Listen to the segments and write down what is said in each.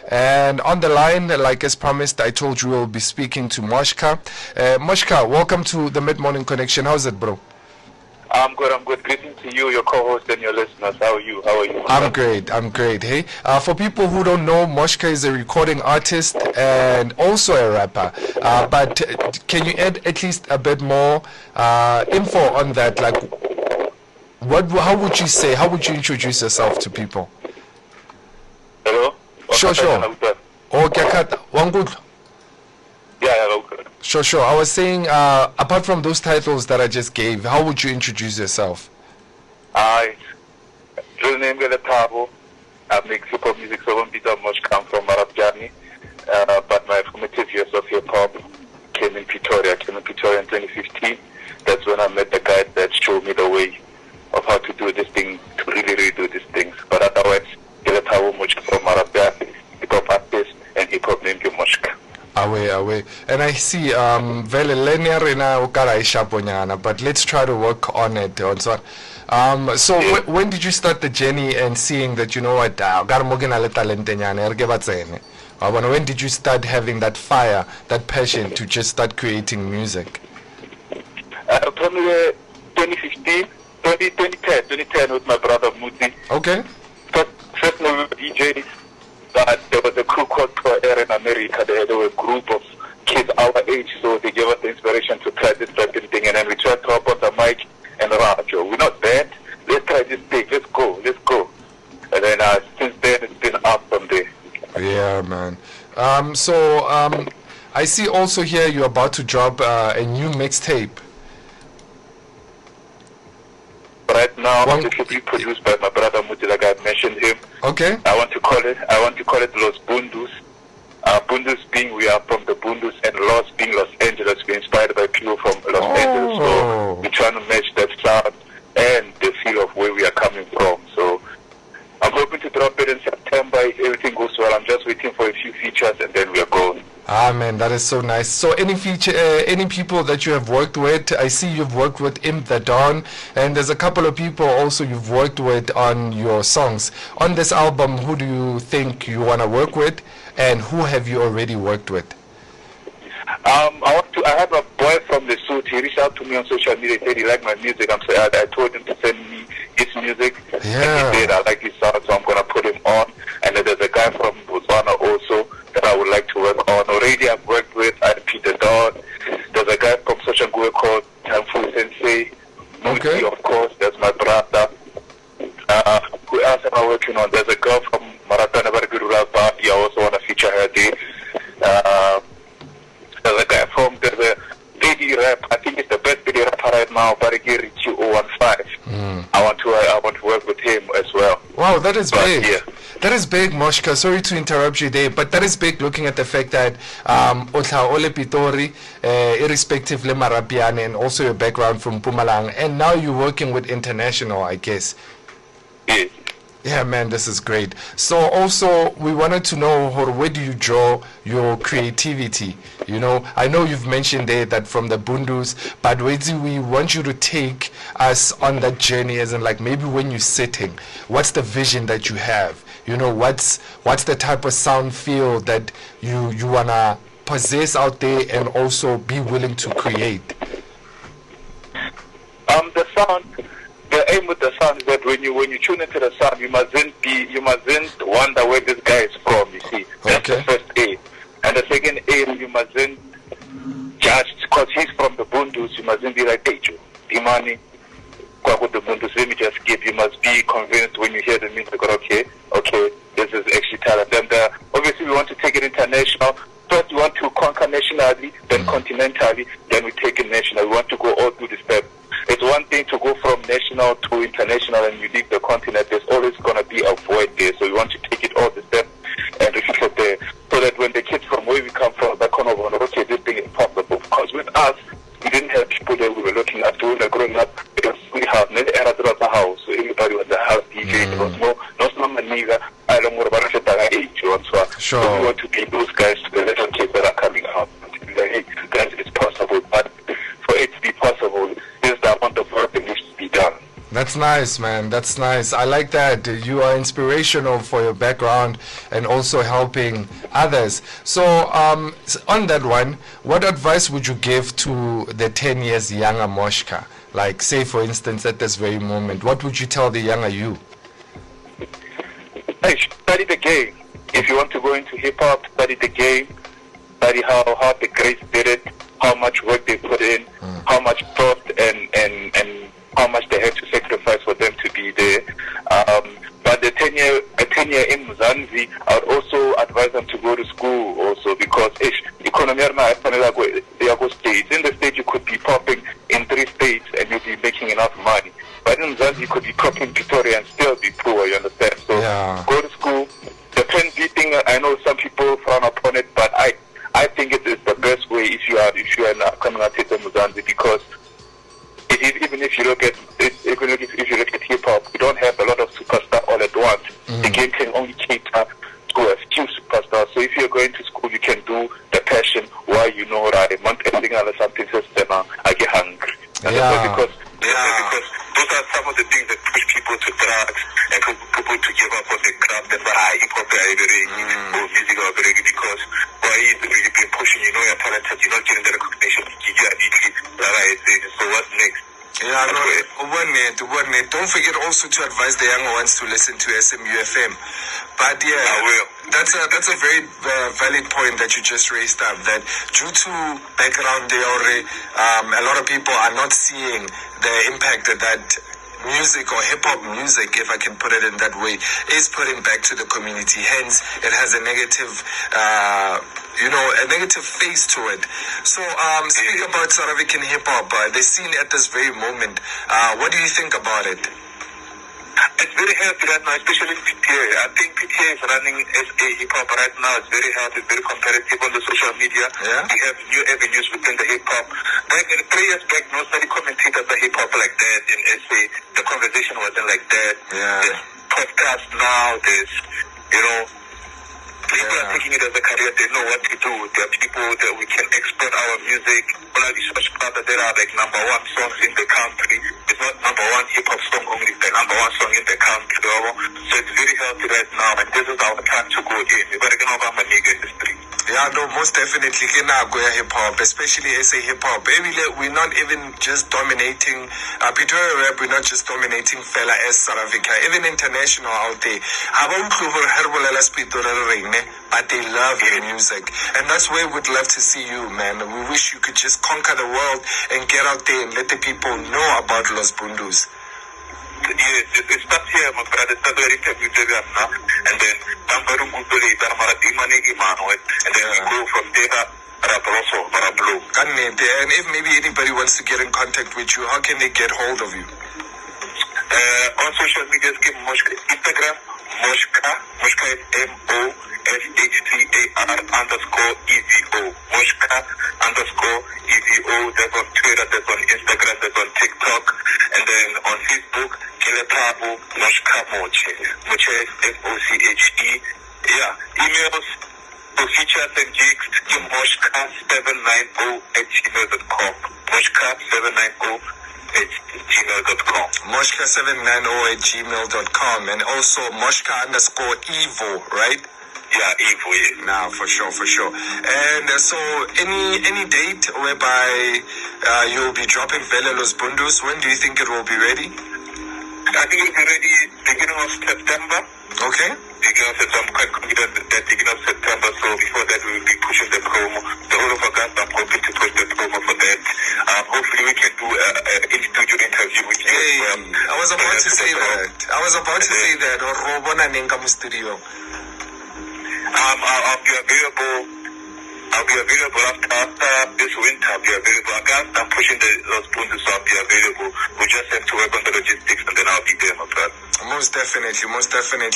And on the line, like as promised, I told you we'll be speaking to Moshcar. Moshcar, welcome to the Mid-Morning Connection. How's it, bro? I'm good. Greetings to you, your co-host, and your listeners. How are you? I'm great. Hey, for people who don't know, Moshcar is a recording artist and also a rapper. But can you add at least a bit more info on that? Like, how would you introduce yourself to people? Hello? Sure. Sure. I was saying, apart from those titles that I just gave, how would you introduce yourself? Real name is Tabo. I make hip-hop music, so I'm Moshcar from Marabjani. But my formative years of hip-hop came in Pretoria. in 2015. That's when I met the guy that showed me the way of how to do this thing, to really do these things. But otherwise, Tabo Moshcar from Marabjani, hip-hop artist, and hip-hop named Moshcar. Away. And I see but let's try to work on it. So when did you start the journey and seeing that, you know what, when did you start having that fire, that passion to just start creating music? Probably 2010 with my brother Muti. Okay. First we were DJs. But there was a crew called Pro Air in America. They were a group of kids our age, so they gave us the inspiration to try this type of thing. And then we tried to hop on the mic and radio. We're not bad. Let's try this thing. Let's go. And then since then, it's been up from there. Yeah, man. I see also here you're about to drop a new mixtape. Right now, it will be produced by my brother Muti, like I mentioned him. Okay. I want to call it Los Bundus. Bundus being we are from the Bundus, and Los being Los Angeles. We're inspired by people from Los Angeles, so we're trying to match that sound and the feel of where we are coming from. So I'm hoping to drop it in September if everything goes well. I'm just waiting for a few features, and then we are going. Man, that is so nice. So any people that you have worked with? I see you've worked with Imp the Don, and there's a couple of people also you've worked with on your songs. On this album, who do you think you want to work with, and who have you already worked with? I have a boy from the suit. He reached out to me on social media. He said he liked my music. I told him to send me his music. Yeah. And he did. I like his sound, so I'm going to put him on. And then there's a guy from Botswana also that I would like to work on. Already I've worked with Peter Dawn. There's a guy from Soshangue called Tamfu Sensei. Okay. Of course, there's my brother. Who else am I working on? There's a girl from Maratana Barguraba. I also want to feature her there. There's a guy from the BD rap. I think it's the best BD rapper right now, Barigi Richie 015. I want to work with him as well. Wow, that is big. Yeah. That is big, Moshcar. Sorry to interrupt you there, but that is big looking at the fact that Ole Pitori, irrespective le Marapiane, and also your background from Pumalang, and now you're working with international, I guess. Yes. Yeah, man, this is great. So also, we wanted to know, where do you draw your creativity? You know, I know you've mentioned there that from the Bundus, but we want you to take us on that journey, as in like maybe when you're sitting, what's the vision that you have? You know, what's the type of sound feel that you wanna possess out there and also be willing to create? The sound. The aim with the sound is that when you tune into the sound, you mustn't wonder where this guy is from. You see, that's the first aim, and the second aim, you mustn't judge because he's from the Bundus. You mustn't be like, hey, Joe, Imani, with the Bundus. Let me just give. You must be convinced when you hear the music. Okay, this is actually talent. And obviously, we want to take it international. First, we want to conquer nationally, then continentally, then we take it national. We want to go all through the steps. It's one thing to go from national to international and you leave the continent. There's always going to be a void there. So we want to take it all the steps and reach it there. So that when the kids from where we come from, back on over, okay, this thing is possible. Because with us, we didn't have people that we were looking at. We were growing up, it was really hard. Never era to the house. So everybody was a house DJ. There was no nigga. I don't know about it. Sure. So we want to take those guys to the little kids that are coming out. To be like, hey, guys, it's possible. But for it to be possible, there's the amount of work that needs to be done. That's nice, man. That's nice. I like that. You are inspirational for your background and also helping others. So, on that one, what advice would you give to the 10 years younger Moshcar? Like, say, for instance, at this very moment, what would you tell the younger you? Hey, study the game. If you want to go into hip-hop, study the game. Study how the greats did it, how much work they put in, how much thought and how much they had to sacrifice for them to be there. But a 10 year in Mzanzi, I would also advise them to go to school also, because economy states. In the state you could be popping in 3 states and you'll be making enough money. But in Mzanzi you could be popping Pretoria and still be poor, you understand? So go to school. The pen beating, I know some people frown upon it, but I think it is the best way if you are an upcoming artist in Mozambique, because even if you look at hip hop, we don't have a lot of superstars all at once. The game can only cater to a few superstars. So if you're going to school, you can do the passion while you know that something system I get hungry. Because those are some of the things that push people to drugs and people to give up on the craft and hip hop or music or because why is really been pushing, you know you're talented, you're not getting the recognition, so what's next? Yeah, no, don't forget also to advise the younger ones to listen to SMU FM. But that's a very valid point that you just raised up, that due to background theory, a lot of people are not seeing the impact that music or hip-hop music, if I can put it in that way, is putting back to the community. Hence, it has a negative, a negative face to it. So, speaking about South African hip-hop, the scene at this very moment, what do you think about it? It's very healthy right now, especially in PTA. I think PTA is running as a hip-hop right now. It's very healthy, it's very competitive on the social media. Yeah. We have new avenues within the hip-hop. Back in 3 years back, nobody commentated the hip-hop like that in SA. The conversation wasn't like that. Yeah. There's podcasts now, there's, people are taking it as a career. They know what to do. There are people that we can export our music. All of these such that there are like number 1 songs in the country. It's not number 1 hip-hop song only, it's the number 1 song in the country. So it's very healthy right now, and this is our time to go in. We're going to get over my nigga industry. Yeah, no, most definitely. Hip-hop, especially SA hip-hop. We're not even just dominating Pretoria rap, we're not just dominating fella as South Africa, even international out there. But they love your music. And that's where we'd love to see you, man. We wish you could just conquer the world and get out there and let the people know about Los Bundus. Yes, it starts here, my brother. It starts where interview now. And then and then we go from there. And if maybe anybody wants to get in contact with you, how can they get hold of you? On social media, Moshcar, Instagram, Moshcar is MOSHCAR_EVO. Moshcar _EVO. That's on Twitter, that's on Instagram, that's on TikTok. And then on Facebook, Kiletabu, Moshcar Moche. Moche is MOCHE. Yeah, emails for features and gigs, moshcar790@gmail.com. moshcar790@gmail.com. moshcar790@gmail.com. And also Moshcar_EVO, right? Yeah, Evo, yeah. Nah, for sure. And so, any date whereby you'll be dropping Vele Los Bundus? When do you think it will be ready? I think it'll be ready beginning of September. Okay. Beginning of September, I'm quite confident that beginning of September, so before that we will be pushing the promo. The whole of August, I'm hoping to push the promo for that. Hopefully we can do an in-studio interview with you. Hey, I was about to say that. I'll be available after this winter. I'll be available. I'm pushing those Bundus, so I'll be available. We just have to work on the logistics, and then I'll be there, my friend. Most definitely.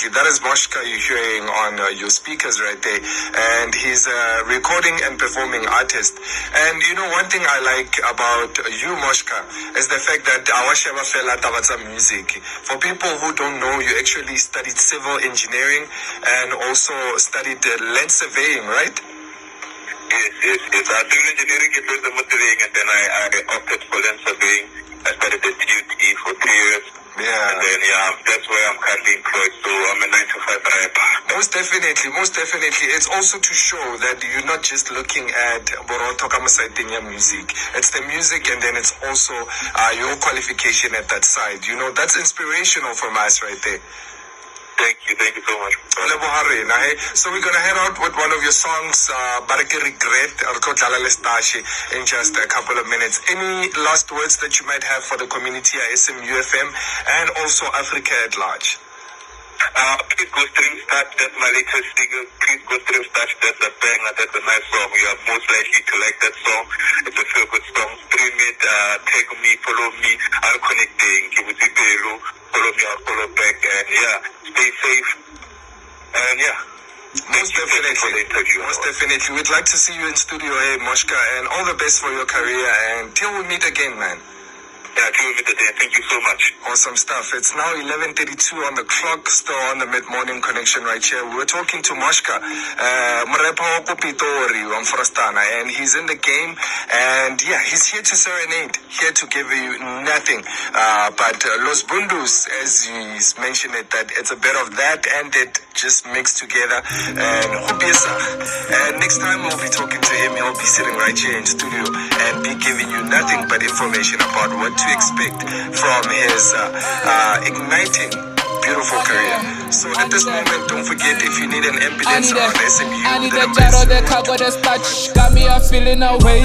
That is Moshcar you're hearing on your speakers right there. And he's a recording and performing artist. And one thing I like about you, Moshcar, is the fact that awasheba fela tabatsa music. For people who don't know, you actually studied civil engineering and also studied land surveying, right? Yes. I did engineering, it was the motivating, and then I opted for land surveying. I studied at TUT for 3 years. And then, that's where I'm currently employed. So I'm a 9 to 5 rapper. Most definitely. It's also to show that you're not just looking at Boroto Kamasaitinha music. It's the music, and then it's also your qualification at that side. You know, that's inspirational from us right there. Thank you so much. So we're gonna head out with one of your songs, Barake Regret, in just a couple of minutes. Any last words that you might have for the community at SMU FM and also Africa at large? Please go stream start. That's my latest single. Please go stream start. That's a banger. That's a nice song. You are most likely to like that song. It's a feel good song. Stream it. Tag me. Follow me. I'm connecting. Give it to you. Follow me. I'll follow back. And stay safe. And Most definitely. We'd like to see you in studio, Moshcar, and all the best for your career. And till we meet again, man. Till we meet again. Thank you so much. Awesome stuff. It's now 11:32 on the clock, still on the mid-morning connection right here. We're talking to Moshcar, Mrepo Kopitori, Forastana, and he's in the game. And he's here to serenade, here to give you nothing. But Los Bundus, as he's mentioned it, that it's a bit of that and it just mixed together. And next time we'll be talking to him. He'll be sitting right here in studio and be giving you nothing but information about what to expect from his igniting beautiful career. So at this moment, don't forget, if you need an ambulance or an SMU, I need a jar of the cargo that's touch. Got me a feeling away.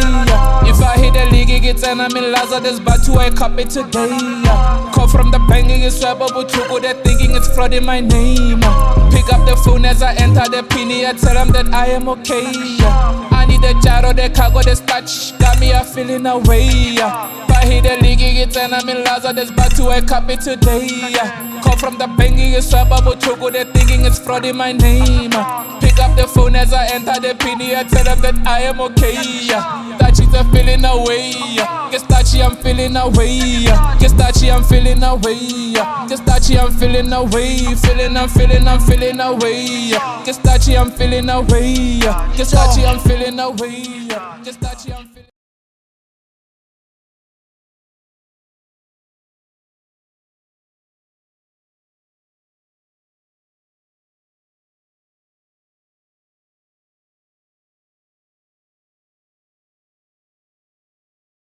If I hit the league, it's and I'm in Lazarus, but to wake up it today. Call from the banging, it's swabable chuku, they're thinking it's flooding my name. Pick up the phone as I enter the penny, I tell them that I am okay. I need a jar of the cargo that's touch. Got me a feeling away. If I hit the league, it's and I'm in Lazarus, but to wake up it today. Call from the banging, it's swabable chuku, they're thinking it's fraud in my name. Pick up the phone as I enter the penny, I tell them that I am okay. Touchy's a feeling away. Guess touchy, I'm feeling away. Guess touchy, I'm feeling away. Guess touchy, I'm feeling away. I'm feeling away. Guess touchy, I'm feeling away. Guess touchy, I'm feeling away.